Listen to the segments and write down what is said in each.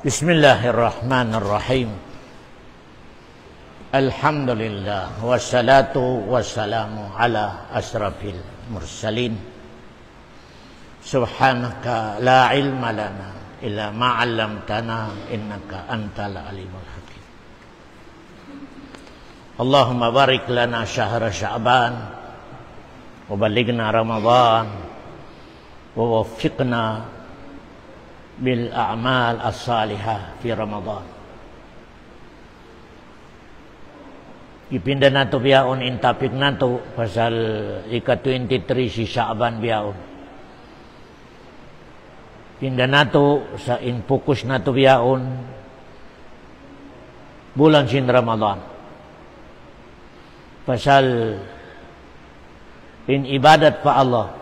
Bismillahirrahmanirrahim. Alhamdulillah wassalatu wassalamu ala asrafil mursalin. Subhanaka la ilma lana illa ma 'allamtana innaka antal alimul hakim. Allahumma barik lana syahra Sya'ban wa balighna Ramadan wa waffiqna bil a'mal as-salihah fi Ramadan. Ipinda nato biyaon in topic nato pasal ika-23 si Sya'ban biyaon. Pinda nato sa in fokus nato biyaon bulan sin Ramadan. Pasal in ibadat pa Allah.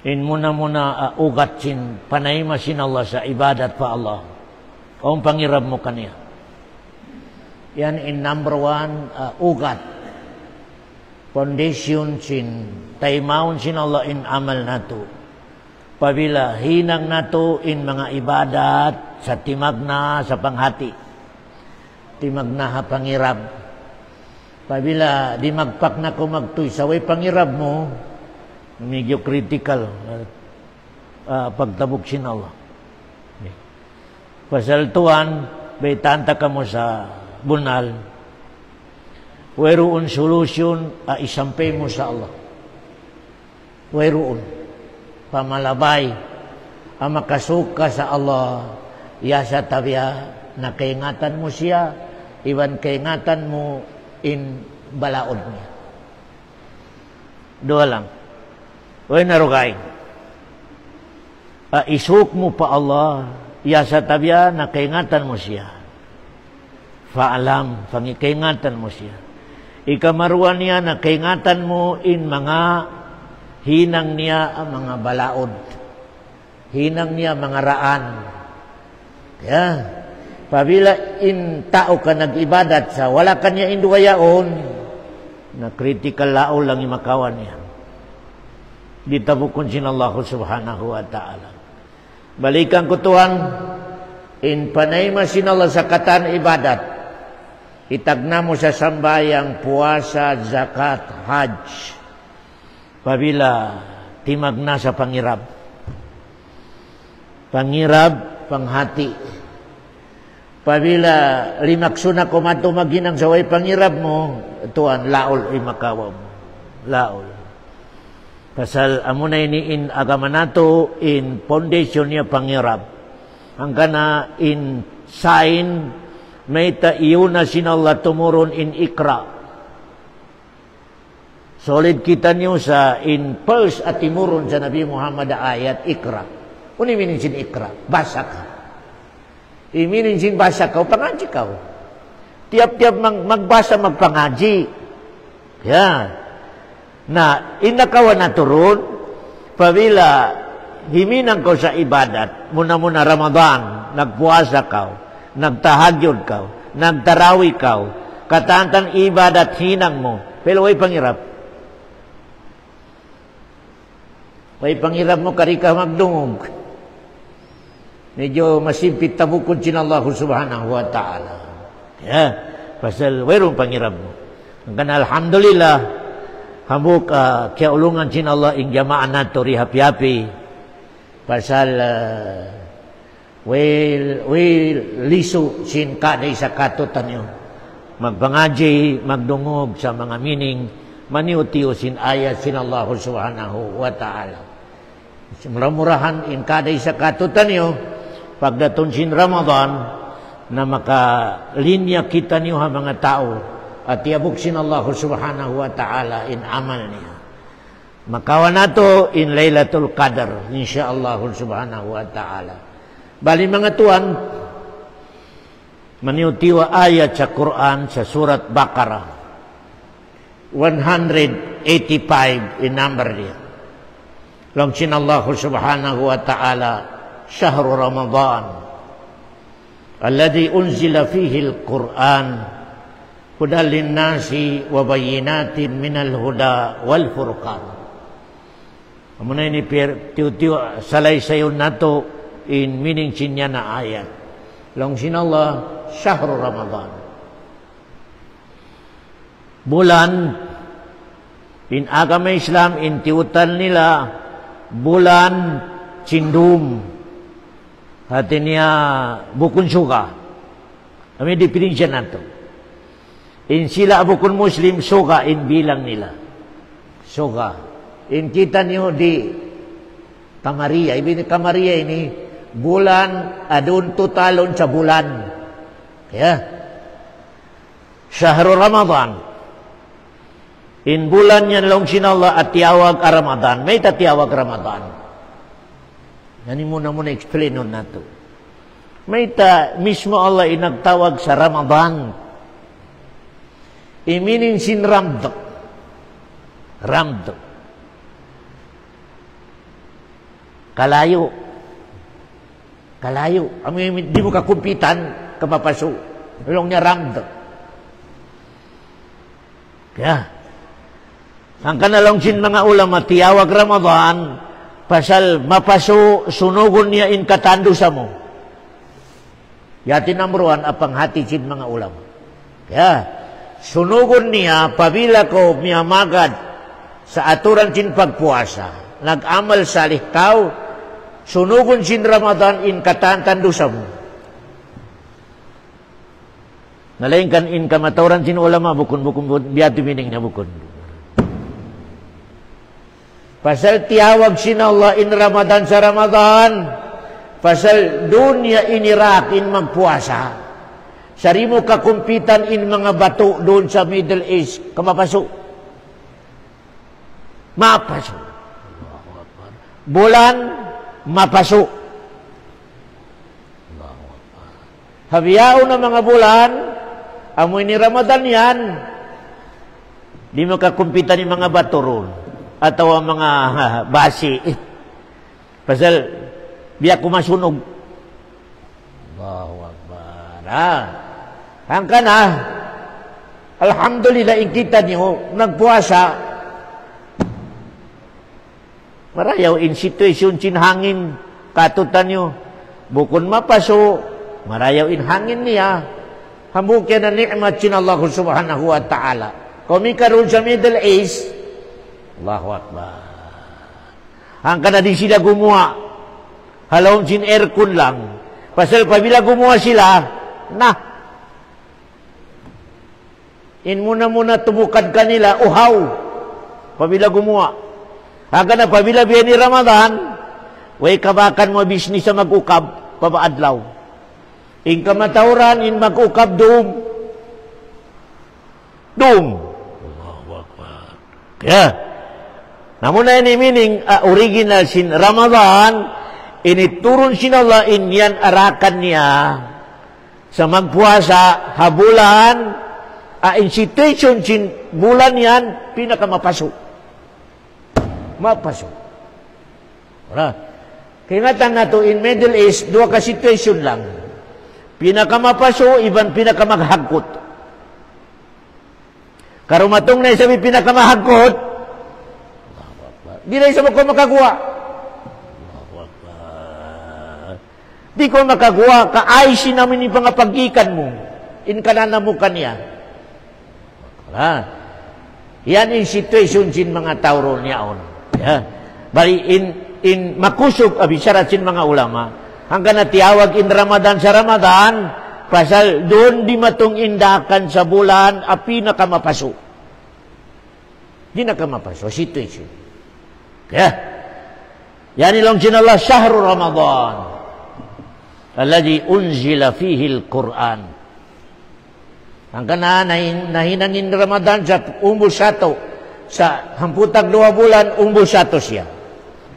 In muna-muna ugat sin panayma sin Allah sa ibadat pa Allah. Kung pangirab mo kaniya. Yan in number one ugat. Foundation sin taymaon sin Allah in amal nato. Pabila hinang nato in mga ibadat sa timagna sa panghati. Timagna ha pangirab. Pabila di magpak na ko magtuy sa way pangirab mo. Medyo critical pagtabok sin Allah. Pasal tuan, bay tanta ka mo sa bunal, wayroon solusyon isampay mo sa Allah. Wayroon pamalabay makasuka sa Allah, yasa tabiya na kaingatan mo siya, iwan kaingatan mo in balaod niya. Dua lang. Way narugay. Isuk mo pa Allah, yasa tabiya na kaingatan mo siya. Faalam, pangikaingatan mo siya. Ikamaruan niya na kaingatan mo in mga hinang niya ang mga balaod. Hinang niya mga raan. Kaya, pabila in tao ka nag-ibadat sa wala kanya induwayaon, na critical lao lang imakawan niya. Ditabukon sin Allah subhanahu wa ta'ala. Balikan ko tuhan, in panayma sin Allah sa katan ibadat, itagna mo sa sambayang puasa, zakat, hajj. Pabila timagna sa pangirab. Pangirab, panghati. Pabila limaksuna ko matumaginang sa way pangirab mo, tuan, laol imakawa mo. Laol. Pasal amo na ini in agama nato in foundation niya pangirab. Hanggang na in sign may taiyuna sin Allah tumurun in ikra. Solid kita niyo sa in pulse at timurun sa Nabi Muhammad ayat ikra. Uni minin sin ikra, basa ka. Iminin sin basa ka, pangaji ka. Tiap-tiap magbasa magpangaji. Yan. Na inakawan na turun, pabila himinang ko sa ibadat, muna-muna Ramadan, nagpuasa ka, nagtahagyod ka, nagtarawi ka, katantang ibadat hinang mo, pero way pangirap. Way pangirap mo, karika magdungog. Medyo masimpit tabukod sin Allah subhanahu wa ta'ala. Kaya, pasal wayrong pangirap mo. Hanggang alhamdulillah, hamuk kiaulungan sin Allah ing jamaan nato rihapi-hapi pasal will lisu sin kaday sa katutan nyo magpangaji, magdungog sa mga mining maniutiyo sin ayat sin Allah subhanahu wa ta'ala. Murah-murahan in kaday sa katutan nyo pagdaton sin Ramadan na makalinya kita niyo ha mga tao at iabuk sin Allah subhanahu wa ta'ala in amal niya. Makawan nato in Laylatul Qadar insyaallah subhanahu wa ta'ala. Bali mga tuan, maniutiwa ayat sa Quran sa surat Baqarah 185 in number niya. Lang sin Allah subhanahu wa ta'ala syahrul Ramadan alladhi unzila fihi al-Quran hudal linnasi wa bayyinatin minal huda wal furqan. Muna ini tiu salay sayon nato in meaning cinya na ayat. Long sin Allah syahrul Ramadan. Bulan in agama Islam in tiutan nila bulan cindum. Hatinya bukun suka. Kami definition nato. In sila bukun Muslim suka in bilang nila. Suka. In kita niyo di Kamaria. Ibig Kamaria ini bulan adun tutalon sa bulan. Ya. Syahrul Ramadan. In bulan yan long sinallah at tiyawag Ramadan. May tatiyawag Ramadan. Yan muna explain nun nato. May ta mismo Allah inagtawag sa Ramadan. Meaning sin ramd. Ramd. Kalayo. Kalayo. Di mo kakumpitan, kamapaso. Ilong niya ramd. Kaya, ang kanalong sin mga ulama, tiyawag Ramadan, pasal mapaso, sunugon niya in katando sa mo. Yati number 1, apang hati sin mga ulama. Kaya, sunugon niya, pabila ko miyamagad sa aturan sin pagpuasa. Nag-amal salih kau, sunugon sin Ramadan in katantando sa mo. Nalain kan in kamatawaran sin ulama, bukun-bukun, biyati mining niya bukun. Pasal tiyawag sin Allah in Ramadan sa Ramadan. Pasal dunya inirak in magpuasa. Sari mo kakumpitan in mga bato doon sa Middle East. Kamapaso. Mapaso. Bulan, mapaso. Habiyao na mga bulan, amoy ni Ramadan yan. Di mo kakumpitan in mga bato roon. Atau ang mga basi. Pasal biya kumasunog. Allahu Akbar. Ang kana, alhamdulillah, ikita niyo, nagpuasa. Marayaw in situation hangin katutan niyo. Bukun mapaso, marayaw in hangin niya. Hambukyan na ni'mat sin Allah subhanahu wa ta'ala. Kami karoon sa Middle East, Allahu Akbar. Ang kada di sila gumawa, halawang sin aircon lang. Pasal pabila gumawa sila, in muna tumukad kanila, uhaw. Pabila gumawa. Hanggang na pabila biya ni Ramadan, way kabakan mo bisnis sa mag-ukab, pabaadlaw. In kamatauran, in mag-ukab doom. Allahu Akbar. Kaya, namun na ini meaning original sin Ramadan, initurun sin Allah in yan arakan niya sa magpuasa, habulan, in situation sin bulan yan, pinakamapaso. Mapaso. Kingatan na to in Middle East, dua ka situation lang. Pinakamapaso, iban pinakamaghagkot. Karumatong na isabi pinakamahagkot, di na isa mo ko makagawa. Di ko makagawa, kaaysin namin yung pangapagikan mo. In kanana mo kanya. Yan in situation sin mga tauro niyaon. Bali in makusog, abisyarat sin mga ulama, hanggang natiyawag in Ramadan sa Ramadan, pasal doon di matong indakan sa bulan, api na kamapaso. Di na kamapaso, situation. Ya. Yani long sin Allah syahrul Ramadan alladhi unzila fihi al-Quran. Ang kana nahinan in Ramadan sa umbos sato sa hamputag 2 bulan umbos sato siya.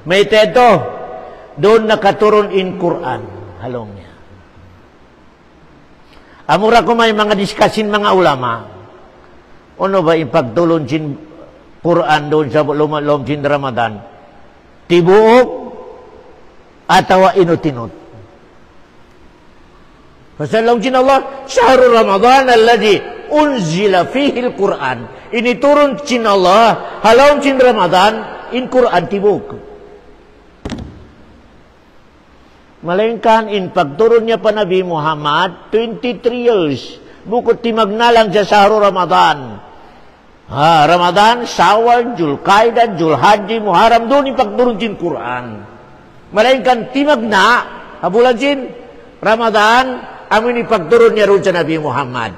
May teto doon nakaturon in Quran halong niya. Amura ko may mga diskasin mga ulama. Ano ba ipagtulon sin Quran doon sa lom sin Ramadan? Tibuok atawa inutinot. Pasal sin Allah, syahrul Ramadan alladhi unzila fihi al-Quran. Initurun sin Allah, halawang sin Ramadan, in Quran tibuok. Melainkan in pagturun niya pa Nabi Muhammad 23 years. Bukod timagnalang sa sahro Ramadan. Ramadan, Shawwal, Julqaidah, Julhajji, Muharram, doon in pagturun sin Quran. Melainkan timagna, habulan sin Ramadan, amin ipagturun niya ron sa Nabi Muhammad.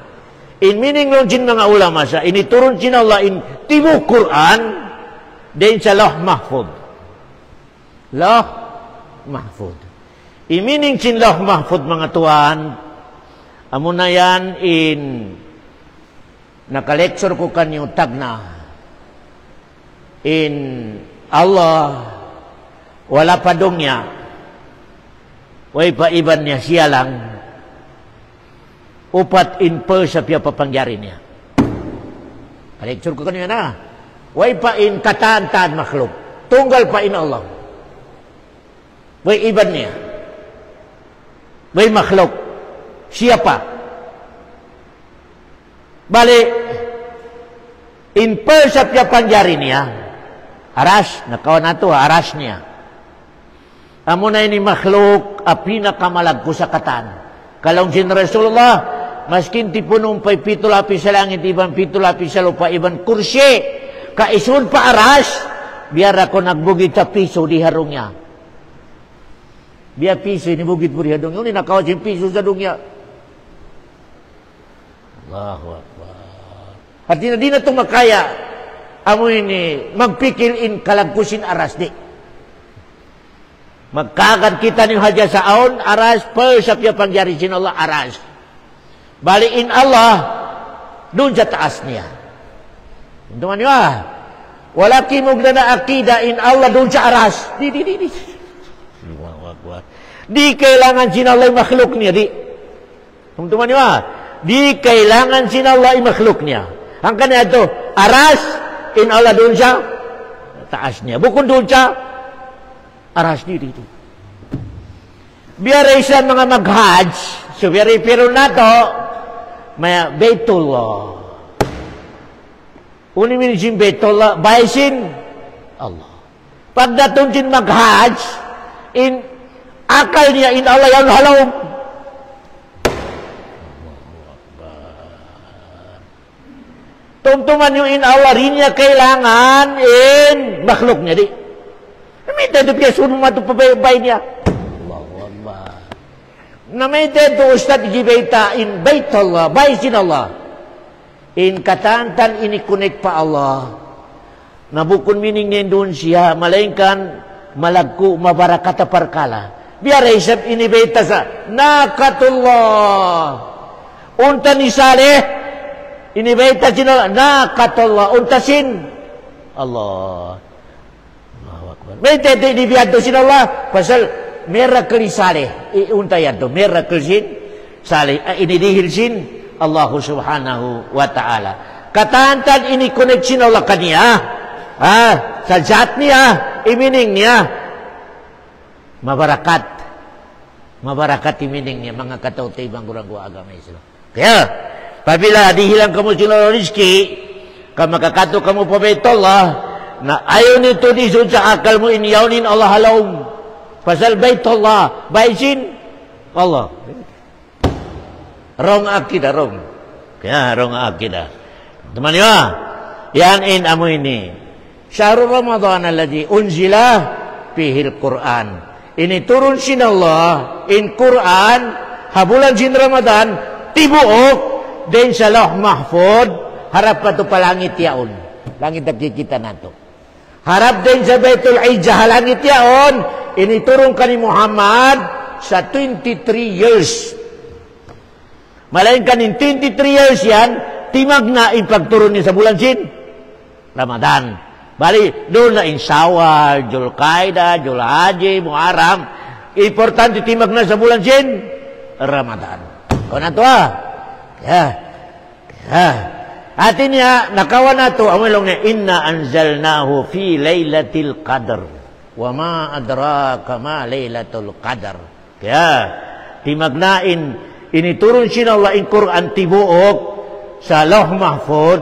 In meaning long sin mga ulama sa, initurun sin Allah in timu Quran, din sa Lauh Mahfud. Lauh Mahfud. In meaning sin Lauh Mahfud mga tuan, amo na yan in naka-lecture ko kanyo tagna in Allah wala pa dong niya way pa iban niya siya lang upat in per sa piya papangyari niya. Ka-lecture ko kanyo na way pa in kataan-taan makhluk tunggal pa in Allah way iban niya way makhluk siya pa. Bali, in per sa piya pangyari niya, aras, nakaw na to, aras niya. Amo na ini makhluk, a pinakamalagko sa katan. Kalong sin Rasulullah, maskin tipunong pa'y pitulapi sa langit, ibang pitulapi sa lupa, ibang kursi, kaisun pa aras, biar ako nagbugit sa piso di harong niya. Biar piso, inibugit po di harong niya, nakaw sin piso sa harong niya. Allahu Akbar. At di na ito makaya amo ini magpikil in kalagkusin aras di. Magkagad kita ni haja sa aon aras per sa piya pangyari sin Allah aras. Bali in Allah doon sa taas niya. Teman niyo wala kimog na akida in Allah doon sa aras. Di. Allahu Akbar. Di kailangan sin Allah makhluk niya di. Teman niyo di kailangan sin Allah makhluk niya. Ang kanya ito, aras, in Allah doon siya, taas niya. Bukod doon siya, aras dito. Biaray siya mga mag-hajj, so biaray pero na to, may Baitullah. Uni minisin Baitullah, baisin Allah. Pagdatong sin mag-hajj, in akal niya, in Allah yan halawag. Tumtuman yung in Allah rin niya kailangan in makhluk niya di. Namita ito piya sunong matupabay niya. Allahu Akbar. Namita ito Ustad Gibaita in Bait Allah, baisin Allah. In katantan ini-connect pa Allah. Nabukon mining niya doon siya, malaingkan malagku mabarakata parkala. Biar isap inibaita sa nakatullah. Unta ni Saleh, inibaita sinala nakatullah untasin Allah. Allahu Akbar. May tete dibiado sinala pasal miracle saleh unta yado miracle sin saleh inidihil sin Allah subhanahu wa ta'ala. Katantan ini connection Allah kaniya sa zat niya imining niya mabarakat imining niya mga katautay bang gurang-gua agama Islam. Kaya apabila dihilang kamu sinala rizki, makakato kamu pa Baitullah, na ayaw nito disun sa akal mo, iniyawnin Allah halawm. Pasal Baitullah, baisin Allah. Wrong akidah, wrong. Kaya, wrong akidah. Teman niyo, yan in amo ini. Syahrul Ramadan alladhi unzila fihil Quran. Ini turun sin Allah, in Quran, habulan sin Ramadan, tibuok, din sa Lauh Mahfud, harap pa ito palangit yaon. Langit nakikita nato. Harap din sa Baitul Izzah, langit yaon, initurong ka ni Muhammad sa 23 years. Malain ka in 23 years yan, timag na ipagturong niya sa bulan sin Ramadan. Bali, doon na in Shawwal, Julqaidah, Julhajji, Muharram. Importante timag na sa bulan sin Ramadan. Kau na to Atin niya, nakawa na ito, amilong niya, inna anzalnahu fi laylatil qadr. Wa ma adraka ma laylatul qadr. Kaya, timagnain, initurun sin Allah in Quran tibuok sa Lauh Mahfud,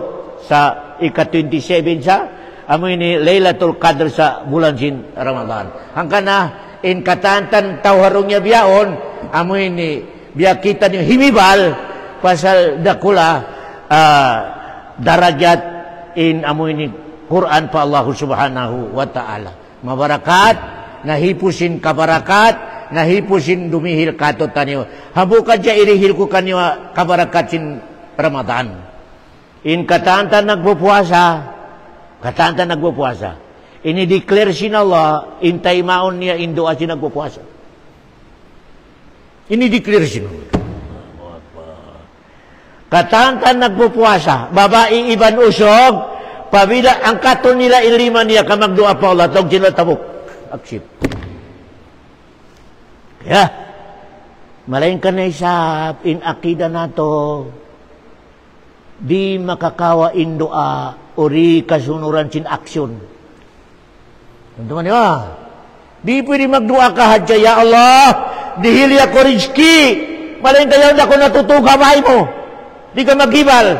sa ika-27 sa, amo ini laylatul qadr sa bulan sin Ramadan. Hangka na, in katantan tawharungnya biaon, amo ini biar kita ni himibal pasal dakula darajat in amo ini Quran pa Allah Subhanahu wa taala. Mabarakat nahipusin kabarakat, nahipusin dumihil kato tanyo. Habukan ja irihil ko kanyo kabarakat sin Ramadan. In katantan nagpupuasa. Ini declare sin Allah, intay maon niya in doa sin nagpupuasa. Ini declare sin Allah. Katantan nagpupuasa, babae iban usog, pabila ang katon nila ilima niya ka magdoa pa Allah, tog sila tabok. Aksip. Ya. Malain ka na isap, in akida nato, di makakawa in doa, ori kasunuran sin aksyon. Teman-teman ya, di pwede magdoa ka hadya, ya Allah, dihili ako rizki, malain kayo na ako natutuga bahay mo. Di ka magibal.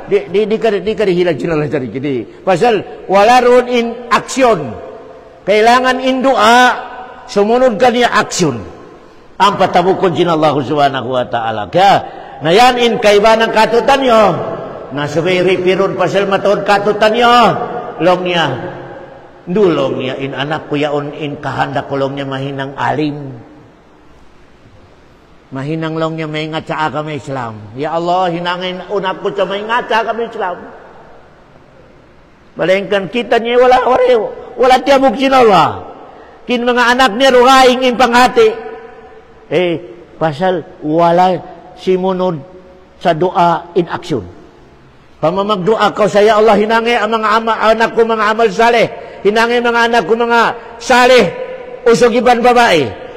Di ka dihilag sila dari kini. Pasal wala ron in aksyon. Kailangan in doa, sumunod ka niya aksyon. Ang patabukon sin Allah Subhanahu wa taala. Kaya ngayon in kaiba ng katutan nyo, nasabay ripiron pasal mataon katutan nyo, long niya. Dulong niya in anak ko yaon in kahanda ko long niya mahinang alim. Mahinang long niya may ingat sa kami Islam. Ya Allah, hinangin unak ko sa may ingat sa kami Islam. Balengkan kita niya wala tiyabog sin Allah. Kin mga anak niya ruhaing in panghati. Pasal wala simunod sa doa in action. Pamamagdoa ko sa Ya Allah, hinangin ang mga anak ko mga amal saleh. Hinangin mga anak ko mga saleh. Usog iban babae.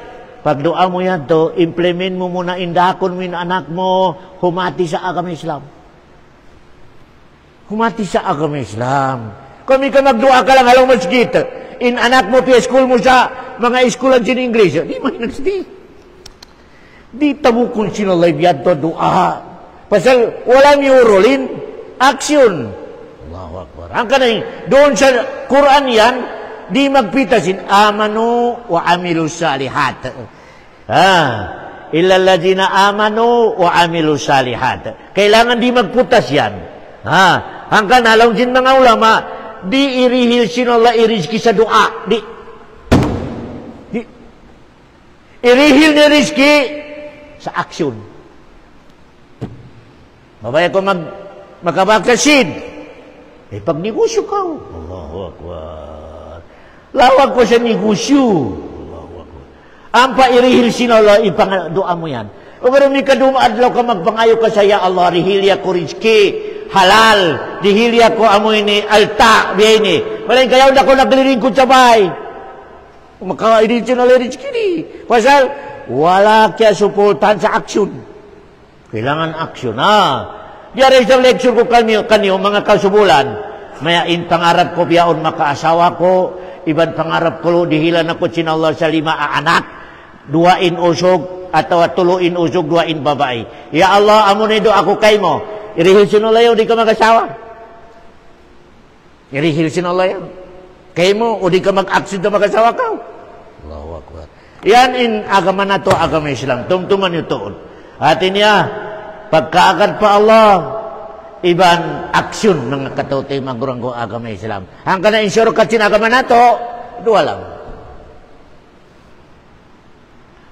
Pag doa mo yan to, implement mo muna indakon mo yung anak mo, humati sa agama Islam. Humati sa agama Islam. Kami ka magdoa ka lang halong masjid. In anak mo, school mo sa mga eskulan sin English. Di man nagsdi. Di tabukon sinalay biyad to doa. Pasal walang yurulin, aksyon. Allahu Akbar. Ang kanay, doon sa Quran yan, di magpitasin amanu wa amilu salihat. Illa alladhina amanu wa amilu salihat. Kailangan di magputas yan. Hanggang nalong sin mga ulama, di irihil sin Allah irizki sa doa. Di irihil ni rizki sa aksyon. Mabaya ko magkabagkasin. Pag negosyo ka. Allahu Akbar. Lawag ko sa negosyo. Ang pairihil sin Allah, ipang-doa mo yan. O pero may kadumaadlaw ka magpangayo ka sa Ya Allah, rihilya ko rizki, halal, rihilya ko amoy ni alta, biyene. Malayin kayaw na ko nagliring ko sabay. Makaidin sin Allah rizki ni. Pasal, wala kaya supportan sa aksyon. Kailangan aksyon, Diyan sa lecture ko kanyo, mga kasubulan, maya in pangarap ko biyaon makaasawa ko, iban pangarap ko dihilan ako sin Allah sa 5 anak, 2 in usog atau 3 in usog, 2 in babae. Ya Allah, amo nido ako kay mo. Irihil sin Allah di ka mag-asawa. Irihil sin Allah yan. Kay mo o di ka mag-aksyon na mag-asawa ka. Allahu Akbar. Yan in agama na to, agama Islam. Tumtuman yung tuon. Atin niya, pagkaagad pa Allah, iban aksyon mga katotoy maguranggo agama Islam. Hanggang na insure katsin agama na to, dua lang.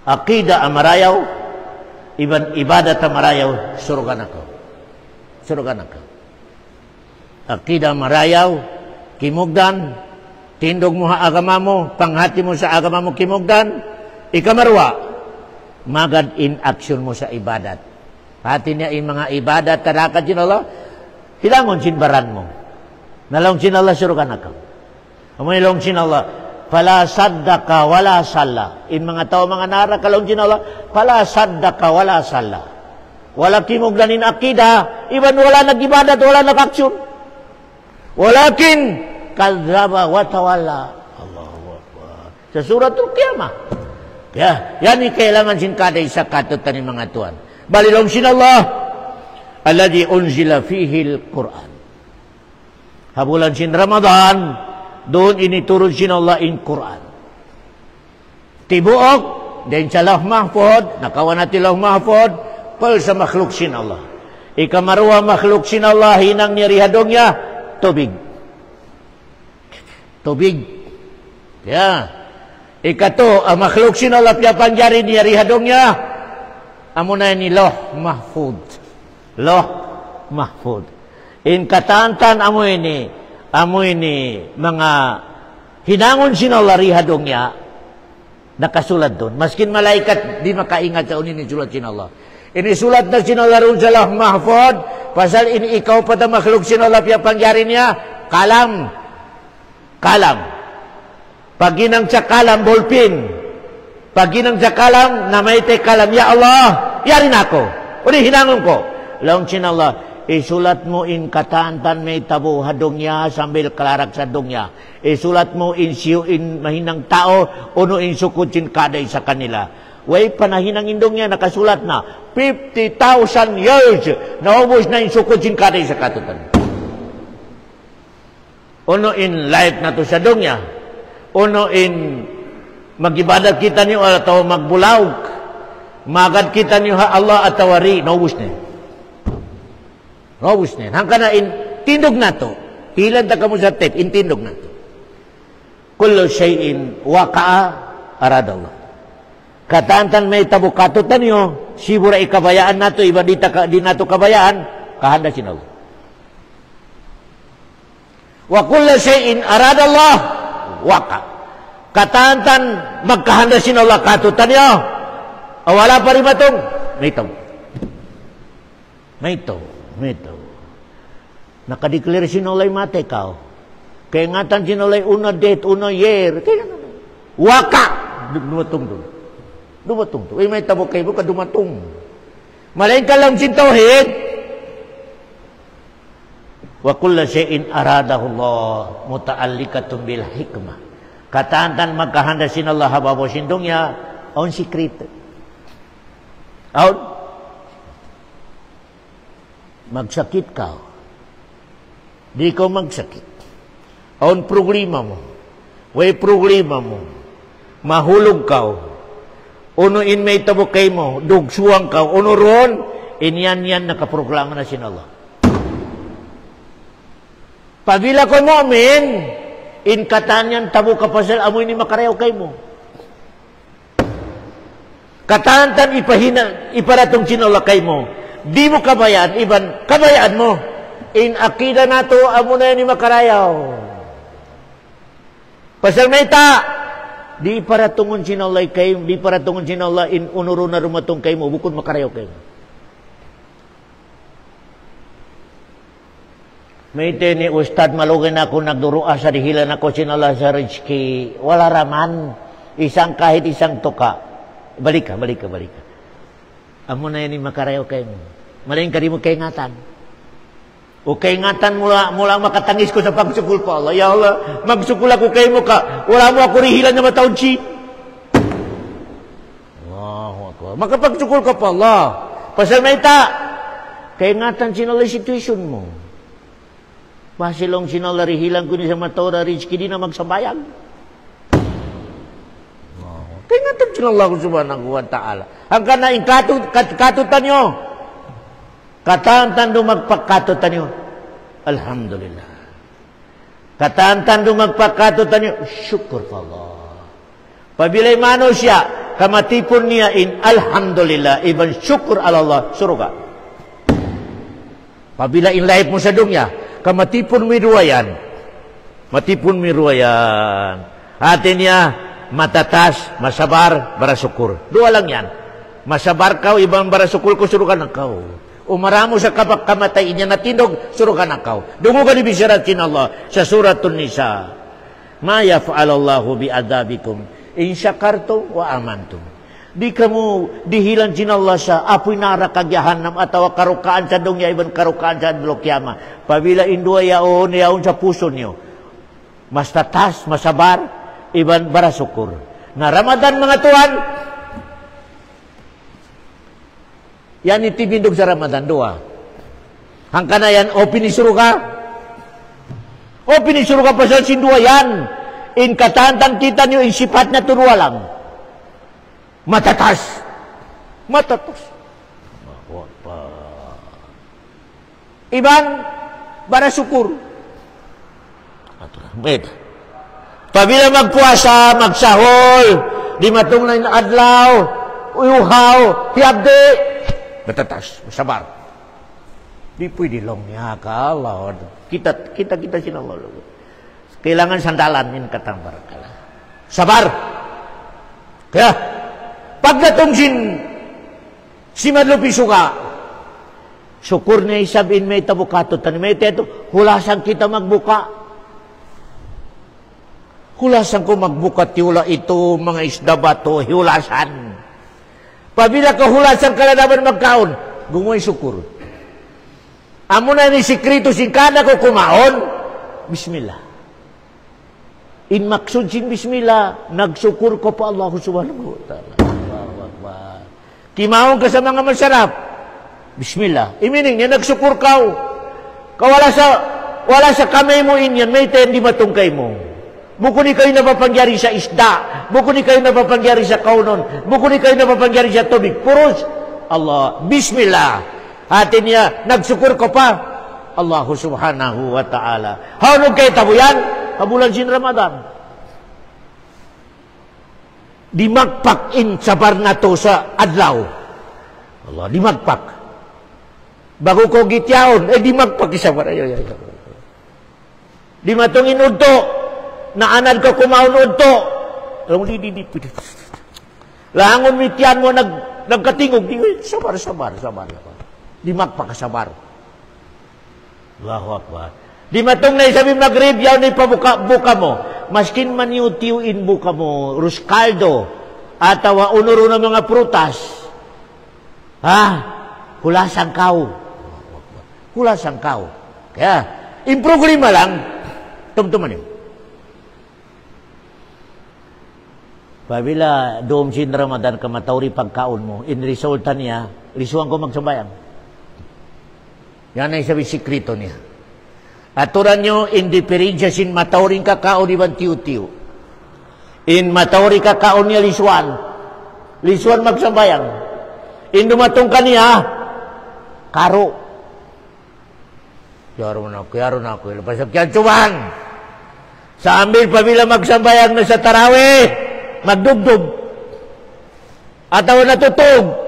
Akida amarayaw, iban ibadat amarayaw, surga na ka. Surga na ka. Akida amarayaw, kimugdan, tindog mo ha agama mo, panghati mo sa agama mo kimugdan, ikamarwa, magad in action mo sa ibadat. Hati niya in mga ibadat, tarakat sin Allah, hilangon sin baran mo. Nalong sin Allah, surga na ka. Amoy long sin Allah, pala saddaka wala salla. In mga tao, mga nara, kalong sin Allah, pala saddaka wala salla. Wala kimugdanin akida, iban wala nag-ibadat, wala nag-aksyon. Walakin, kadzaba wa tawalla. Allahu Akbar. Sa suratul Qiyamah. Ya, yan kailangan sin kada isa katutan ng mga tuan. Balilong sin Allah, alladhi unzila fihi al-Quran. Habulan sin Ramadan, doon initurun sin Allah in Quran. tibuok, din sa lauh mahfud, nakawan natin lauh mahfud, pal sa makhluk sin Allah. Ikamarua makhluk sin Allah, hinang niya rihadong niya, tubig. Tubig. Ya. Ikato, ang makhluk sin Allah, piyapanjari niya rihadong niya, amo na ni lauh mahfud. Lauh mahfud. In katantan amo ini mga hinangon sin Allah rihadong niya, nakasulat doon. Maskin malaikat di makaingat sa unin sulat sin Allah. Ini sulat na sin Allah ron sa lauh mahfud, pasal ini ikaw pa makhluk sin Allah piyapangyari niya, kalam. Kalam. Paginang sa kalam, bolpin. Paginang sa kalam, namay te kalam, ya Allah, yarin ako. Uli hinangon ko. Laong sin Allah, isulat mo in katantan may tabo hadong niya sambil kelarak sa dong niya. Isulat mo in siyo in mahinang tao uno in sukod sin kaday sa kanila. Way panahinang indong niya nakasulat na 50,000 years naubos na in sukod sin kaday sa katutan. Uno in life na to sa dong niya. Uno in magibadat kita niyo atau magbulawg. Magad kita niyo ha Allah at tawari naubos na. Naubos na. Hangka na in tindog na to. Hilan ta kamo sa tip, in tindog na to. Kullu shay'in waqa'a aradallah. Katantan may tabukatutan niyo, sibura ikabayaan nato, iba di nato kabayaan, kahanda sin Allah. Wa kullu shay'in aradallah waqa. Katantan magkahanda sin Allah katutan niyo. Wala pa rin matong may ito. Nakadeclare sin Allah mate kao. Kaya ngatan sin Allah una date, una year. Waka. Dumatong doon. May tabok kayo ka dumatong. Malain ka lang sin tauhid. Wa kulla shay'in aradahu Allah muta'allikatun bil hikmah. Katantan magkahanda sin Allah hababo sindong niya on secret. Out. Magsakit ka. Di ko magsakit. On problema mo. Way problema mo. Mahulog ka. Uno in may tabukay mo. Dugsuang ka. Uno ron. Inyan nakaproklama na sin Allah. Pabila ko mo amin. In katanyan tabu ka pasal amoy ni makarayaw kay mo. Katantan iparatong sin Allah kay mo. Di mo kabayaan, iban kabayaan mo. In akida nato amo na ni makarayaw. Pasal may di paratungon sin Allah kay, di paratungon sin Allah in unuro na rumatong kay mo bukod makarayaw kay mo. May ni Ustad malugin ako nagduruan sa dihilan ako sin Allah sa Rizki. Wala raman kahit isang tuka. Balik ka. Amo na yan makarayaw kayo mo. Malaking ka rin mo kaingatan. O kaingatan mula makatangis ko sa pagsukul pa Allah. Ya Allah, magsukul ako kayo mo ka. Wala mo ako rihilan na mataon si. Makapagsukul ka pa Allah. Pasal may kaingatan sinala situation mo. Pasilong sinala rihilan ko ni sa mataon Rizki di na magsabayang. Ingatan sin Allah subhanahu wa ta'ala. Ang kanaing katutan nyo. Katantan do magpakatutan nyo. Alhamdulillah. Katantan do magpakatutan nyo. Syukur pa Allah. Pabilay manusia, kamatipon niya in alhamdulillah. Iban syukur Allah. Suruga. Pabila in life mo sa dunya, kamatipon mi ruwayan. Matipon mi ruwayan. Atin niya, matatas, masabar, barasukur. Dua lang yan. Masabar kau, ibang barasukur ko, surukan na kau. Umaramo sa kamatay niya natindog, surukan na kau. Dungugan ni bisaratin Allah sa suratun Nisa. Ma yaf'alallahu bi'adabikum in syakartum wa amantum. Di kamu dihilan sin Allah sa apoy nara kagyahanam atawa karukaan sa dongya ibang karukaan sa blokyama. Pabila indua yaon sa puso niyo. Mas tatas, masabar, iban barasukur. Na Ramadan mga tuan, yan itibindog sa Ramadan, dua. Hangka na yan, o pinisuro ka. O pinisuro ka pa sa sindua yan. In katantan kita niyo, in sipat na turwa lang. Matatas. Iban bara syukur. Beda. Pabila magpuasa, magsahol, di matong na adlaw, uyuhaw, tiabdi, matatas, sabar. Di pwede lang niya ka Allah. Kita sinawal. Kailangan sandalan in katambar kala. Sabar. Kaya pagdatong si madlupi suka, syukur niya isabin may tabukato tani may teto, hulasan kita magbuka. Hulasan ko magbuka tiula ito mga isda bato, hulasan. Pabila ka hulasan ka na naman magkaon, gumoy syukur. Amo na ni sikrito singkana ko kumaon, bismillah. In maksud sin bismillah, nagsyukur ko pa Allah subhanahu wa ta'ala. Kimaon ka sa mga masarap, bismillah. Imining niya, nagsyukur ka. Wala sa kamay mo inyan, may tendi matungkay mo. Buko ni kayo napapangyari sa isda, buko ni kayo napapangyari sa kaunon, buko ni kayo napapangyari sa tubig. Puros, Allah, bismillah. Hati niya, nagsyukur ko pa. Allah subhanahu wa ta'ala. Haunog kayo tabuyan, habulan sin Ramadan. Dimagpak in sabar na to sa adlaw. Allah, dimagpak. Bago ko gityaon, dimagpak isabar. Di matungin udto, naanad ka kumaon udto. Langon mityan mo nagkatingog. Sabar. Dimagpak sabar. Allahu Akbar. Di matong na isabi magrib, yaw na ipabuka mo. Maskin maniutiuin buka mo, ruskaldo, atawa unuro ng mga prutas. Hulasan kao. Kaya, improgrima lang, tumtuman yun. Pabila doon sin Ramadan ka matawri pagkaon mo, in resulta niya, risuan ko magsambayang. Yan ay sabi sikrito niya. Aturan nyo, in diferensya sin matawring kakaon iban tiyo-tiyo. In matawri kakaon niya lisuan. Lisuan magsambayang. In dumatong ka niya, karo. Yaro na ako. Lapasap yan, cuman. Sa ambil pabila magsambayang na sa tarawih, magdugdug. Ataw natutog.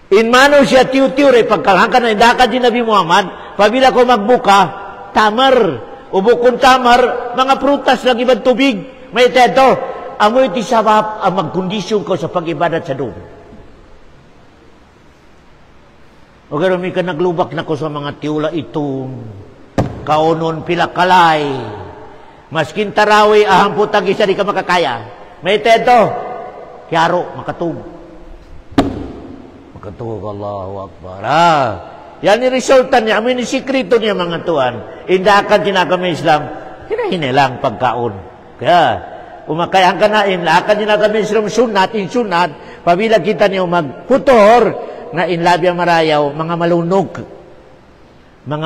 In mano siya tiyo-tiyo rin, pagkalangkan na indakad si Nabi Muhammad, pabila ko magbuka, tamar, ubukon tamar, mga prutas lang ibang tubig. May teto, amoy ti sabab ang magkondisyon ko sa pag-ibadat sa doon. O gano'n, may ka naglubak na ko sa mga tiula itong kaunon pilakalay. Maskin tarawi, ahamputag isa di ka makakaya. May teto, kiyaro, makatug. Makatug, Allahu Akbar. Yan ni resulta niya, amin ni sikrito niya mga tuan. Indakan tinakami Islam, hinahine lang pagkaon. Kaya, umakayahan ka na, inlakan tinakami Islam, sunat, pabila kita niyo magputor, na inlabya marayaw, mga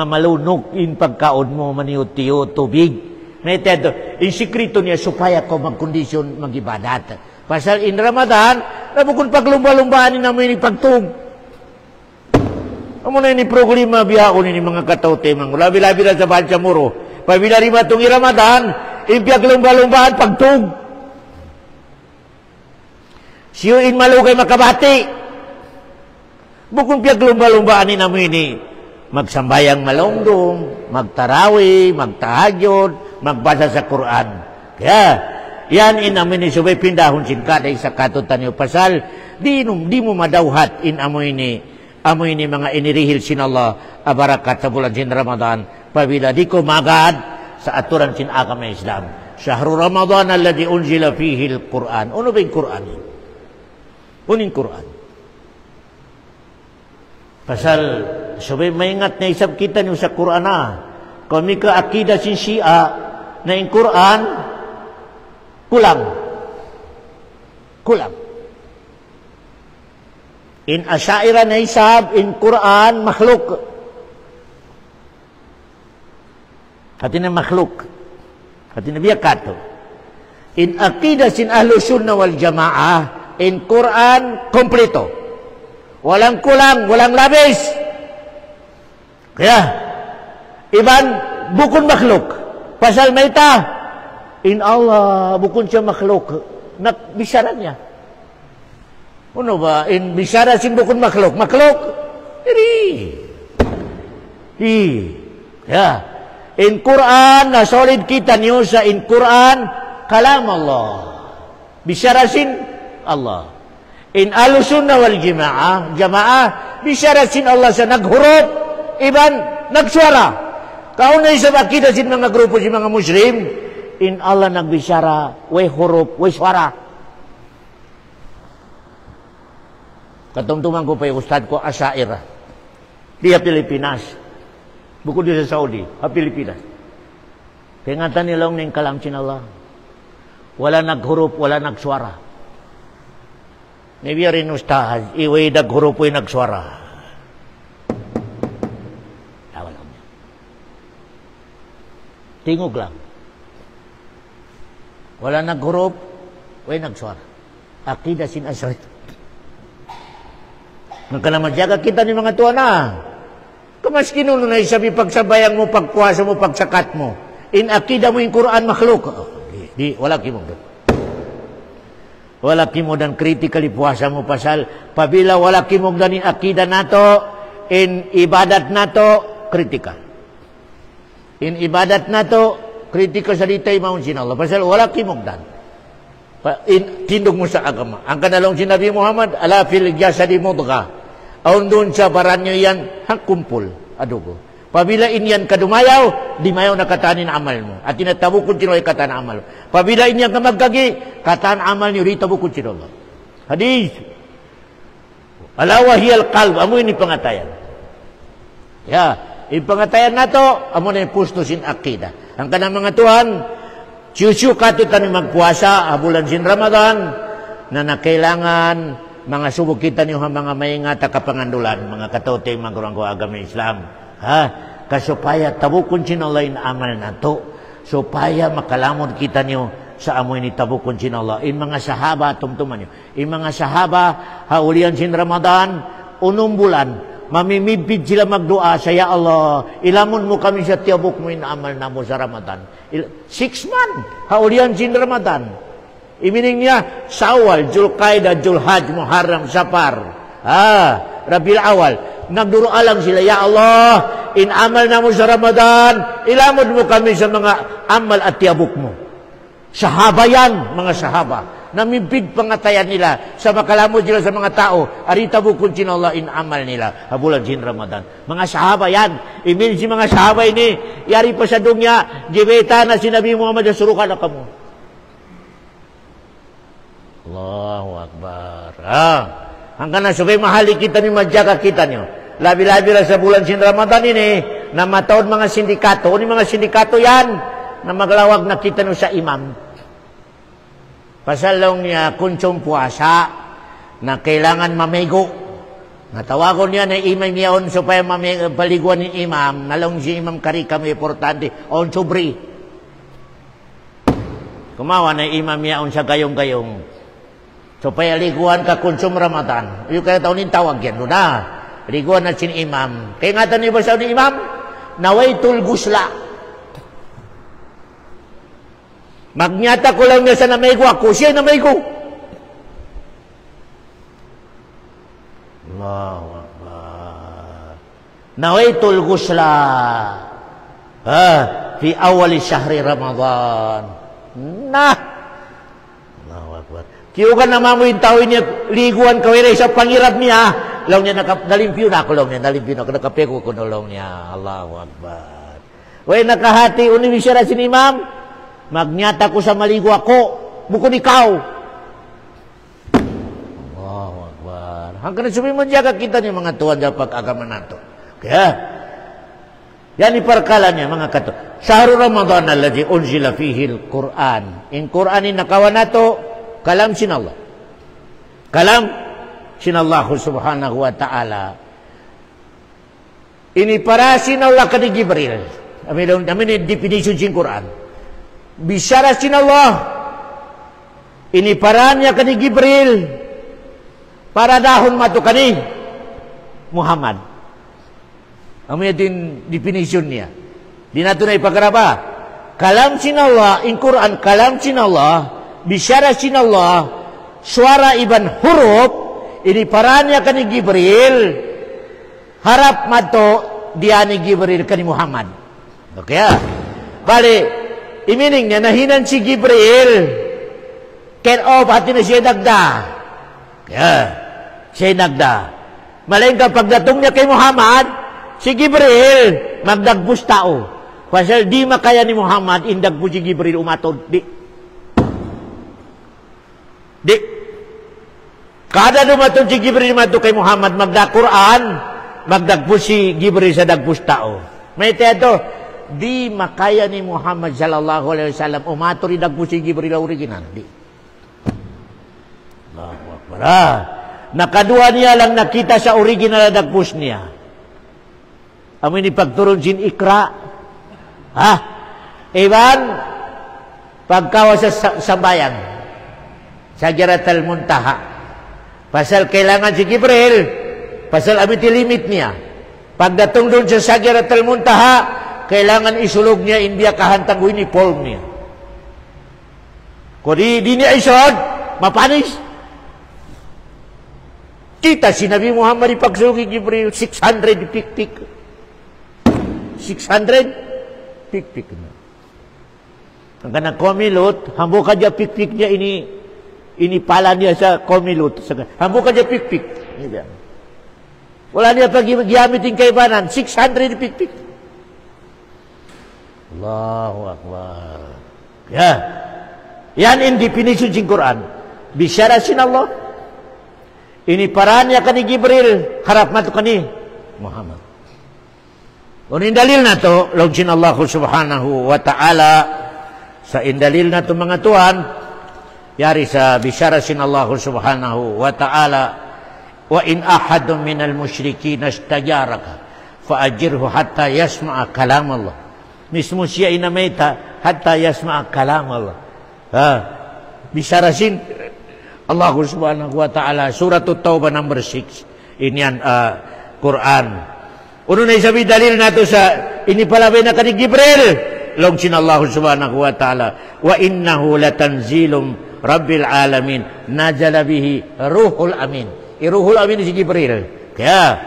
malunok in pagkaon mo, maniutiyo, tubig. May teto, in sikrito niya, supaya ko magkondisyon, magibadat. Pasal in Ramadan, nabukon paglumba-lumbaan namin ni pagtug. Amo na ni problema biyaon ni mga katawte mang labi-labi na sa bansa muro. Pabila rima tong Ramadan, impyag lumba-lumbaan pagtug. Siyo in malugay makabati. Bukon piyag lumba-lumbaan ni namin ni magsambayang malongdong, magtarawi, magtahajud, magbasa sa Quran. Kaya yan inamin ni subay pindahon sin kaday sa katutan niyo pasal di mo madawhat in amoy ni mga inirihil sin Allah abarakat sa bulan sin Ramadan pabila di ko magad sa aturan sin agama Islam. Syahrul Ramadan alladhi unzila fihi al-Quran. Ano ba yung Quran? Uning Quran. Pasal subay maingat na isab kita niyo sa Quran kung may ka-akida sin Shia na yung Quran kulang. In Asyaira na isab, in Quran, makhluk. Hati na makhluk. Hati na biyakato. In aqidah sin ahlu sunnah wal jamaah, in Quran kompleto. Walang kulang, walang labis. Kaya, iban bukun makhluk. Pasal maita, in Allah bukun siya makhluk. Bisaran niya. Ano ba? In bisara sin bukun makhluk. Makhluk? Ya. In Quran, na solid kita niyo sa in Quran, kalam Allah. Bisyarasin Allah. In al-sunnah wal jamaah, bisyarasin Allah sa naghuruf, iban nagsuara. Kaunay sa akida sin mga grupo sin mga Muslim, in Allah nagbisyara, way huruf, way suara. Katungtuman ko pa yung ustad ko, Asyairah. Dia Pilipinas. Bukod dia sa Saudi, Pilipinas. Kingatan nilang ning kalam sin Allah. Wala naghuruf, wala nagsuara. Nabiya rin ustaz, iway naghuruf, iway nagsuara. Tawa lang niya. Tingog lang. Wala naghuruf, iway nagsuara. Akida sin asyarit. Nagkalamadyaga kita ni mga tuwa na. Kamaski nun na isabi pagsabayang mo, pagpuasa mo, pagsakat mo. In akida mo yung Quran makhluk. Di, wala kimo. Wala kimo dan critically puasa mo pasal. Pabila wala kimo dan in akida nato, in ibadat nato, kritikal. In ibadat nato, kritikal sa ditay maun sin Allah. Pasal wala kimo dan. Tindog mo sa agama. Ang kanalong sinabi Muhammad, ala fil jasadi mudghah. Aun doon sa baranyo yan, kumpul, adugo. Pabila inyan kadumayaw, di mayaw na katanin amal mo. At tinatabukod sino ay kataan amal mo. Pabila inyan ka magkagi, kataan amal niyo, ritabukod sino Allah. Hadis. Ala wahiyal qalb, amo ini pangatayan. Ya, yung pangatayan na to, amo na yung pusto sin akida. Ang kanang mga tuhan, siyu kato tayo magpuasa, bulan sin Ramadan, na nakailangan mga subok kita niyo mga maingata kapangandulan, mga katote, mga kurang ko agama Islam. Ha? Kasupaya tabukon sin Allah in amal na to. Supaya makalamod kita niyo sa amoy ni tabukon sin Allah. In mga sahaba, tumtuman niyo. In mga sahaba, haulian sin Ramadan, unong bulan, mamimibid sila magdua sa Ya Allah, ilamon mo kami sa tiyabuk mo in amal na mo sa Ramadan. 6 months, haulian sin Ramadan. Imining niya, Sawal, Julqaidah, Julhaj, Muharram, Safar. Rabiul Awal. Nagduro lang sila, Ya Allah, in amal na mo sa Ramadan, ilamod mo kami sa mga amal at tiyabuk mo. Sahaba yan, mga sahaba. Namibig pangatayan nila sa makalamod sila sa mga tao. Arita bukod sin Allah in amal nila. Habulan sin Ramadan. Mga sahaba yan. Imin si mga sahaba ini, yari pa sa dunya, jibeta na sinabi Muhammad, surukan na kamo. Allahu Akbar. Hanggang na subay mahali kita ni madyaga kita nyo. Labi-labi lang sa bulan sin Ramadan ini, na mataon mga sindikato. Ni mga sindikato yan, na maglawag na kita nyo sa imam. Pasalong niya kunsong puasa, na kailangan mamigo. Natawagon niya na imam yaon supaya paliguan ni imam. Nalong si imam kari kami importante. On sobri. Kumawa na imam yaon sa gayong-gayong. Supaya liguan ka konsum Ramadan. Yung kaya taon tawag yan. Doon na. Liguan na sin imam. Kaya nga tanong ba sa ni imam? Nawaitul gusla. Magnyata ko lang niya sa namaigo. Ako siya namaigo. Allahu Akbar. Nawaitul gusla. Fi awali syahri Ramadan. Nah. Allahu Akbar. Kiyukan na mamuin tao niya, liguan kawira sa pangirap niya. Long niya nalimpyo na ako, long niya, nalimpyo na ako, nakapeko ko long niya. Allahu Akbar. Way nakahati, uniwisya na sin imam, magnyata ko sa maligo ako, bukod ikaw. Allahu Akbar. Hanggang na sumimun jaga kita niya mga tuwan sa pag-agama nato. Kaya, yan iparkala niya mga kato. Sahru Ramadan alladhi unzila fihi al-Quran. In Quranin nakawan nato, kalam sin Allah. Kalam sin Allah subhanahu wa ta'ala. Ini para sin Allah kani Jibril. Amin definition sin Quran. Bisyara sin Allah ini parannya kani Jibril para dahon matu kani Muhammad. Amo yatin definition niya. Dinatunay pagkaraba. Kalam sinallah, in Quran kalam sinallah, bisyara sinallah, suara iban huruf, ini parannya kani Jibril, harap mato dia ni Jibril kani Muhammad. Oke ya. Balik, iminingnya nahinan si Jibril, ken of hati na siya nagda. Ya, siya nagda. Malain ka pagdatong niya kay Muhammad, si Jibril magdagbus tao. Pasal di makaya ni Muhammad indagbu si Jibril umatod. Di. Kada dumatod si Jibril mato kay Muhammad magda Quran, magdagbu si Jibril sa dagbus tao. May teto, di makaya ni Muhammad sallallahu alaihi wasallam umatod idagbu si Jibril original. Di. Allahu Akbar. Nakadua niya lang nakita sa original na dagbus niya. Amoy ni pagturun sin Ikra. Iban pagkawa sa sambayan sa Jaratul Muntaha. Pasal kailangan si Jibril, pasal amit limit niya. Pagdatong doon sa Jaratul Muntaha, kailangan isulog niya India kahantang uniform niya. Kung di niya isod, mapanis. Kita si Nabi Muhammad ipagsulog ni Jibril 600 pik-pik. 600 pik-pik na. Ang kanang komilot, hambo ka dya pik-pik niya, ini pala niya sa komilot. Hambo ka dya pik-pik. Wala niya pag-giamit yung kaibanan. 600 pik-pik. Allahu Akbar. Ya. Yan in definition ng Quran. Bisyara sin Allah. Ini paraan niya kani Jibril. Harap mato kani Muhammad. Unin dalil na to, logsin Allah subhanahu wa ta'ala, sa indalil na to mga tuan, yari sa bisyara sin Allah subhanahu wa ta'ala, wa in ahadun minal musyrikin astajaraka, faajirhu hatta yasma'a kalam Allah. Mismo siya inamita, hatta yasma'a kalam Allah. Bisyara sin Allah subhanahu wa ta'ala, surat At-Taubah number 6, ini yan Quran. Uno na isabi dalil nato sa inipalabay na kani Jibril. Longsin Allah subhanahu wa ta'ala. Wa innahu latanzilum rabbil alamin. Nazala bihi ruhul amin. Ruhul amin si Jibril. Kaya,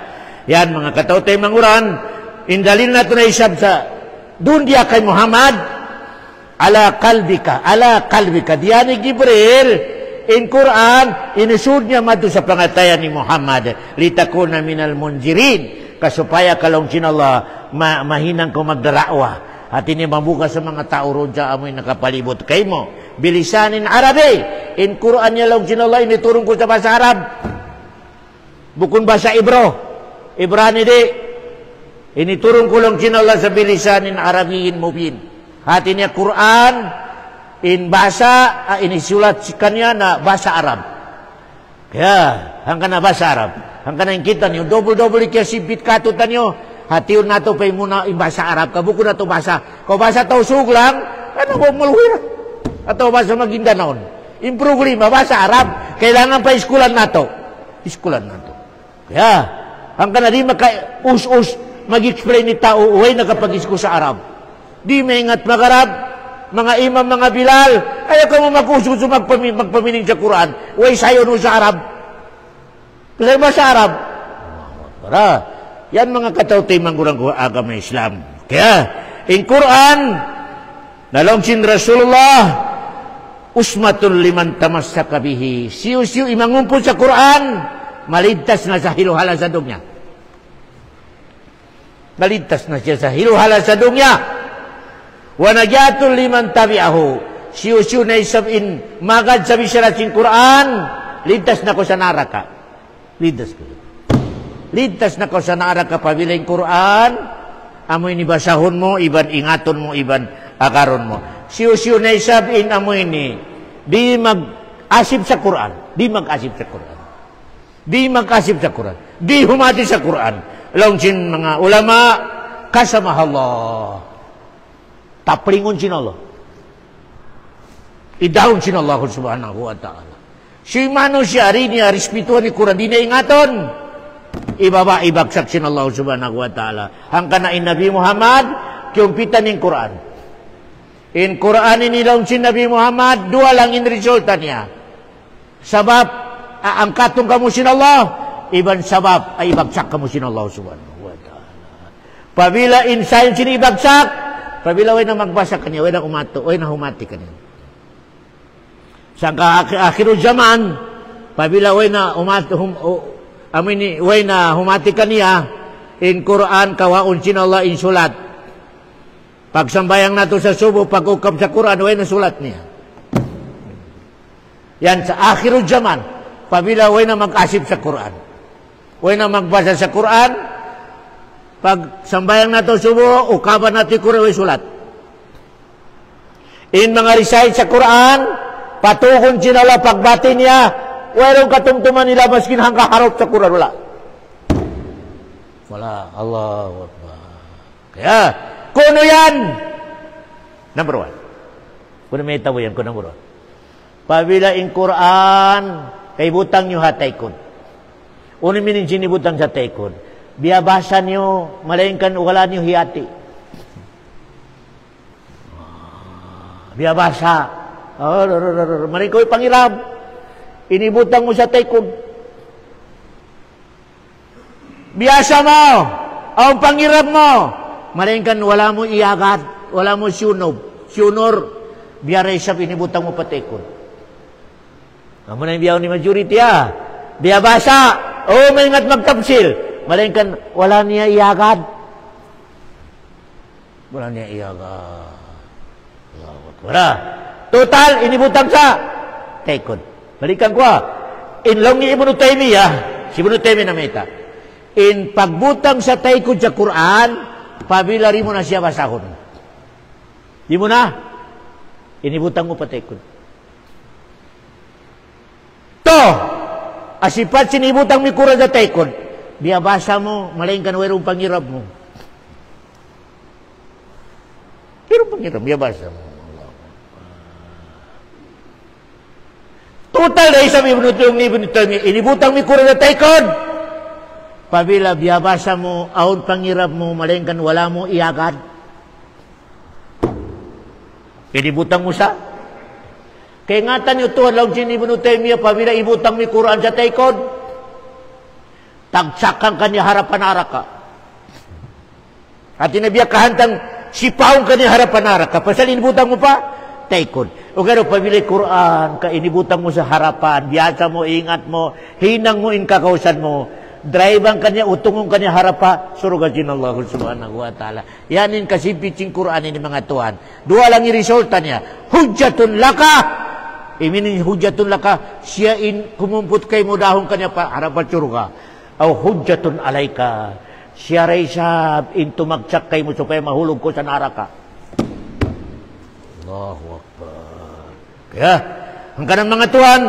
yan mga katautay manguran, indalil nato na isab sa dun dia kay Muhammad, ala kalbika. Diya ni Jibril, in Quran, inusud niya madu sa pangatayan ni Muhammad. Litakuna minal munjirin. Kasupaya kalong sin Allah mahinang ko magdarawa at ini mabuka sa mga tao ron sa amoy nakapalibot kay mo bilisanin Arabi in Quran niya long sin Allah initurong ko sa bahasa Arab bukun bahasa Ibrani di initurong ko long sin Allah sa bilisanin Arabiyin mubin hati niya Quran in bahasa inisulat kanya na bahasa Arab kaya hanggang na bahasa Arab hanggang na kita niyo, double-double kaya sibit katutan niyo. Hatiyon na ito pa muna yung bahasa Arab. Kabuko na ito bahasa. Kung bahasa tausug lang, ano ko maluhira? Ato bahasa Maguindanao. Yung problema, bahasa Arab. Kailangan pa iskulan na ito. Iskulan na ito. Kaya, hanggang na di maka-us-us mag-explain ni tao, uway nakapag-isko sa Arab. Di maingat mag-Arab, mga imam, mga Bilal, ayaw ka mo mag-us-us magpamining sa Quran. Uway sayo no sa Arab. Kasi ba sa Arab? Para. Yan mga katautay manggurang ko agama Islam. Kaya, in Quran, nalongsin Rasulullah, usmatul liman tamassaka bihi. Siyo-siyo imangumpul sa Quran, maligtas na sa hiluhala sa dunya. Maligtas na siya sa hiluhala sa dunya. Wa najatul liman tabi'ahu. Siyo-siyo na isabin, magad sa bisyarasin Quran, ligtas na ko sa naraka. Ligtas na ko sa naara ka pabilang Quran, amoy ni basahon mo, iban ingaton mo, iban akaron mo. Siyo-siyo na isabin amoy ni, di mag-asib sa Quran. Di mag-asib sa Quran. Di mag-asib sa Quran. Di humati sa Quran. Longsin mga ulama, kasama Allah. Taplingon sin Allah. Idahon sin Allah subhanahu wa ta'ala. Si manusia hari ini espiritual ni Quran dina ingaton. Ibaba ibagsak sin Allah subhanahu wa ta'ala. Hangkanain Nabi Muhammad kiumpitan in Quran. In Quran ini laun sin Nabi Muhammad dua lang in resulta niya. Sabab angkatong kamu sin Allah, iban sabab ay ibagsak kamu sin Allah subhanahu wa ta'ala. Pabila insayin sin ibagsak, pabila way na magbasa kanya, way na humati kanya. Sangka akhirul zaman, pabila way na humati kaniya, in Quran kawaun sin Allah in sulat. Pagsambayang nato sa subo, pag-ukap sa Quran, way na sulat niya. Yan sa akhirul zaman, pabila way na mag-asip sa Quran. Way na magbasa sa Quran, pagsambayang nato subo, ukaban nato Quran, way sulat. In mga recite sa Quran, patugon sinala pagbati niya, walang katumtuman nila maskin hanggang harap sa Quran, wala. Wala. Allahu Akbar. Kaya, kuno yan. Number one. Kuno may tabo yan, kuno number one. Pabila in Quran, kay butang nyo hatay kun. Uno minin sinibutang sa tay kun. Biyabasa nyo, malaingkan wala nyo hiyati. Biyabasa. Maring ko'y pangiram. Inibutang mo sa taykod. Biyasa mo. Ang pangiram mo. Maring kan wala mo iagad. Wala mo siyunor. Biyaray siya inibutang mo pa taykod. Amo na yung biyaw ni majority Biyabasa. May ingat magtapsil. Maring kan wala niya iagad. Wala niya iagad. Wala. Total, inibutang sa taykod. Balikan ko inlong ni Ibnu Taymiyah, si Ibnu Taymiyah na meta. In pagbutang sa taykod sa Quran, pabilari mo na siya basahon. Di mo na, inibutang mo pa taykod. To, asipat sinibutang mi Quran sa taykod, biyabasa mo, malaing kanwerong pangirap mo. Pero pangirap, biyabasa mo. Total na isang Ibnu Taymiyah, inibutang mi Quran na taykod. Pabila biyabasa mo, aon pangirap mo, malengkan wala mo iagad. Inibutang mo sa. Kaya ngatan yung tuhan lang sin Ibnu Taymiyah, pabila ibutang mi Quran sa taykod, tagsakan kanya harapan araka. At inabiyak kahantang sipaong kanya harapan araka. Pasal inibutang mo pa, taykod. O gano, pabili Quran, kainibutang mo sa harapan, biasa mo, ingat mo, hinang mo, inkakausan mo, drive kanya, utungong kanya harapa, surugajin Allah subhanahu wa ta'ala. Yanin kasi pitching Quran ini mga tuhan. Dua lang resulta niya. Hujjatun laka. Iminin hujjatun laka, siya kumumput kay mo dahong kanya pa, harapan surga. O hujjatun alayka. Siya raysab, tumagsak kay mo supaya mahulog ko sa naraka. Allahu Akbar. Kaya, ang kanang mga tuhan,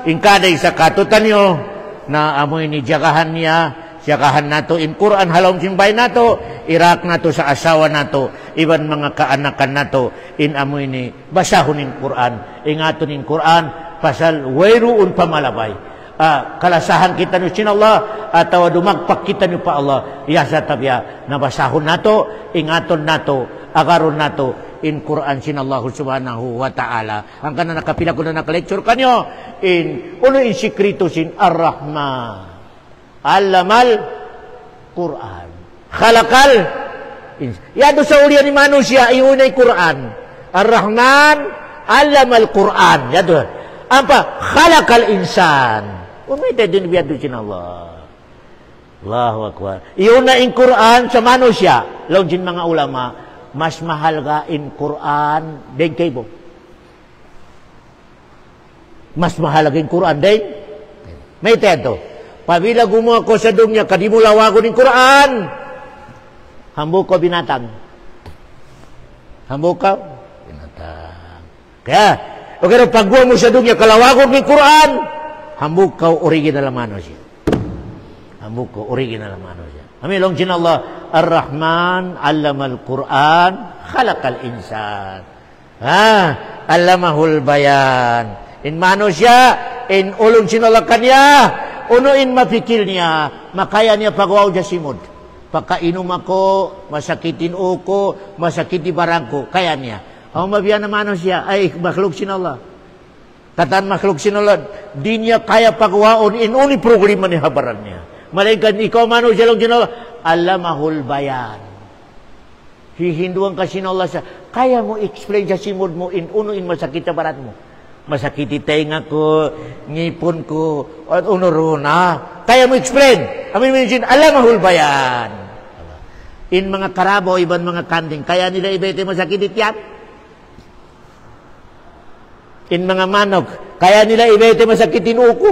ingkaday sa katutan nyo, na amoy ni jagahan niya, jagahan nato in Quran, halom simbay nato, irak nato sa asawa nato, iban mga kaanakan nato, in amoy ni basahon in Quran, ingaton in Quran, pasal wayruun pamalabay. Kalasahan kita ni sin Allah, atau dumagpak kita ni pa Allah, yasa tabya, nabasahon nato, ingaton nato, agaron nato, in Quran sin Allah subhanahu wa ta'ala. Ang kana nakapila ko na naka-lecture kanyo, uno in sikrito sin Ar-Rahman. Allamal Quran. Khalaqal. Yado sa ulian ni manusia, iunay Quran. Ar-Rahman, Allamal Quran. Yado. Apa? Khalaqal insan. Umida din biyado sin Allah. Allahu Akbar. Iunay in Quran sa manusia. Laun sin mga ulama, mas mahal ka in Quran den kaybo. Mas mahal ka in Quran den. May teto. Pabila gumawa ko sa dunya, kadimulawago in Quran. Hambuk ko binatang. Hambuk ka binatang. Kaya, okay, pagguwa mo sa dunya, kalawago in Quran, hambuk ka original manusia. Hambuk ko original manusia. Amilong sin Allah, Ar-Rahman, Allamal Quran, Khalaqal Insan. allamahul bayan. In manusia, in ulun sinolakan niya, unuin mapikirnya, makaya niya pagwaw jasimod. Pakainom ako, masakitin uko, masakiti barangko, kaya niya. Ang mabiyan na manusia, ay makhluk sinala. Kataan makhluk sinala, di niya kaya pagwaon, inuni problema ni habaran niya. Malaikat, ikaw manusia lang sinala, allamahul bayan. Hihinduan ka sinala sa, kaya mo explain sa simod mo, inunuin masakit sa barat mo. Masakiti tenga ko, ngipon ko, at unuruna. Kaya mo explain. Amin minsin, allamahul bayan. In mga karabo, iban mga kanding, kaya nila ibete masakitit yan. In mga manok, kaya nila ibete masakitin uko.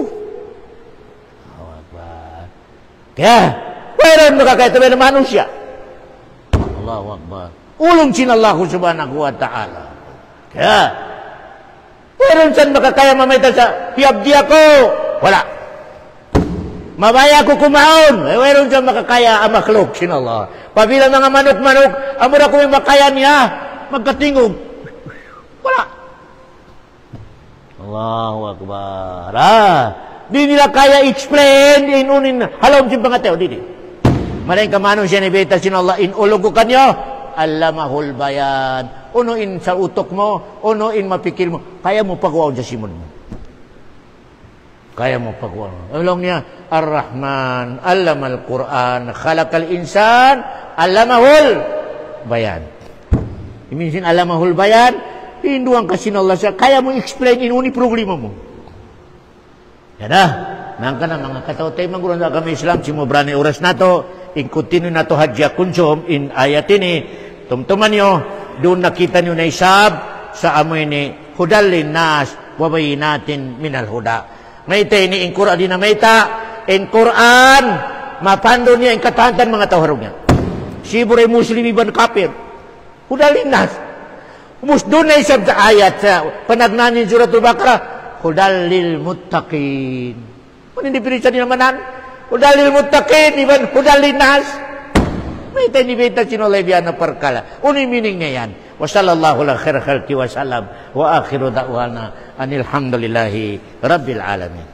Kaya, mayroon makakaya tabi ng manusia. Allahu Akbar. Ulong sinallahu subhanahu wa ta'ala. Kaya, mayroon saan makakaya mamayta sa hiyabdi ako? Wala. Mabaya ko kumaon. Mayroon saan makakaya ang makhluk sinallah. Pabilang mga manok-manok, amura ko yung makaya niya. Magkatingog. Wala. Allahu Akbar. Di nila kaya explain, inunin, halom sin pangateo, di. Malayang kamano siya ni Beta sinallah, inulog ko kanyo, allamahul bayan. Unuin sa utok mo, unuin mapikir mo, kaya mo pagwaw sa simon mo. Kaya mo pagwaw. Ulong niya, Ar-Rahman, allamal Quran, khalaqal insan, allamahul bayan. Iminsin allamahul bayan, hinduan ka sinallah siya, kaya mo explain, inuni problema mo. Yada, nangka na mga katawtay mangguran sa kami Islam, simobrani oras na to, in continue na to hadya kunsom, in ayat ini, tumtuman nyo, doon nakita nyo na isab, sa amoy ni hudalin nas, wabayin natin minal huda. Mayta ini in Quran din na mayta, in Quran, mapando niya in katahantan mga tawarog niya. Siburay muslim iban kafir, hudalin nas. Umus doon na isab sa ayat, sa panagnanin suratul Baqarah, hudalil muttaqin. Kung hindi pinisa din namanan, hudalil muttaqin, iban hudalil nas. May tayo ni Beta sinulay biyan na parkala. Uno'y meaning niya yan. Wa sallallahu lang khair khalki wa salam wa akhiru da'wana anilhamdulillahi rabbil alamin.